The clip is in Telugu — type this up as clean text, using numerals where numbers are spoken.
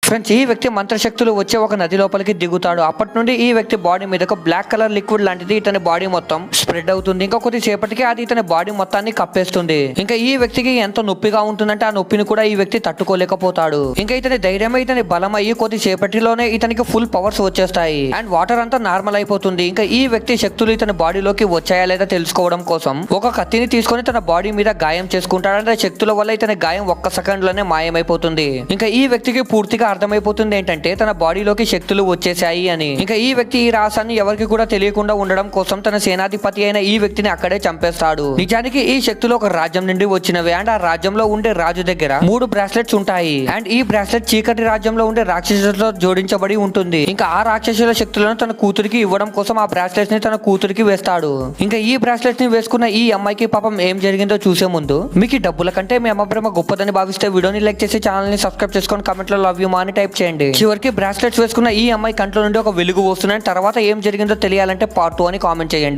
ఫ్రెండ్స్, ఈ వ్యక్తి మంత్రశక్తులు వచ్చే ఒక నది లోపలికి దిగుతాడు. అప్పటి నుండి ఈ వ్యక్తి బాడీ మీద ఒక బ్లాక్ కలర్ లిక్విడ్ లాంటిది ఇతని బాడీ మొత్తం స్ప్రెడ్ అవుతుంది. ఇంకా కొద్దిసేపటికి అది ఇతని బాడీ మొత్తాన్ని కప్పేస్తుంది. ఇంకా ఈ వ్యక్తికి ఎంత నొప్పిగా ఉంటుందంటే ఆ నొప్పిని కూడా ఈ వ్యక్తి తట్టుకోలేకపోతాడు. ఇంకా ఇతని ధైర్యమే ఇతని బలం అయ్యి కొద్దిసేపటిలోనే ఇతనికి ఫుల్ పవర్స్ వచ్చేస్తాయి అండ్ వాటర్ అంతా నార్మల్ అయిపోతుంది. ఇంకా ఈ వ్యక్తి శక్తులు ఇతని బాడీలోకి వచ్చాయా లేదా తెలుసుకోవడం కోసం ఒక కత్తిని తీసుకొని తన బాడీ మీద గాయం చేసుకుంటాడు. అంటే శక్తుల వల్ల ఇతని గాయం ఒక్క సెకండ్ లోనే మాయమైపోతుంది. ఇంకా ఈ వ్యక్తికి పూర్తిగా అర్థమైపోతుంది ఏంటంటే తన బాడీలోకి శక్తులు వచ్చేసాయి అని. ఇంకా ఈ వ్యక్తి ఈ రహస్యాన్ని ఎవరికి కూడా తెలియకుండా ఉండడం కోసం తన సేనాధిపతి అయిన ఈ వ్యక్తిని అక్కడే చంపేస్తాడు. నిజానికి ఈ శక్తులు ఒక రాజ్యం నుండి వచ్చినవి అండ్ ఆ రాజ్యంలో ఉండే రాజు దగ్గర 3 బ్రాస్లెట్స్ ఉంటాయి అండ్ ఈ బ్రాస్లెట్ చీకటి రాజ్యంలో ఉండే రాక్షసులతో జోడించబడి ఉంటుంది. ఇంకా ఆ రాక్షసుల శక్తులను తన కూతురికి ఇవ్వడం కోసం ఆ బ్రాస్లెట్స్ ని తన కూతురికి వేస్తాడు. ఇంకా ఈ బ్రాస్లెట్స్ ని వేసుకున్న ఈ అమ్మాయికి పాపం ఏం జరిగిందో చూసే ముందు మీకు డబ్బుల కంటే మీ అమ్మ ప్రేమ గొప్పదని భావిస్తే వీడియోని లైక్ చేసి ఛానల్ ని సబ్స్క్రైబ్ చేసుకొని కామెంట్ లో లవ్ యూ మా అని టైప్ చేయండి. చివరికి బ్రాస్లెట్స్ వేసుకున్న ఈ అమ్మాయి కంట్లో నుండి ఒక వెలుగు వస్తున్నాయి. తర్వాత ఏం జరిగిందో తెలియాలంటే పార్ట్ 2 అని కామెంట్ చేయండి.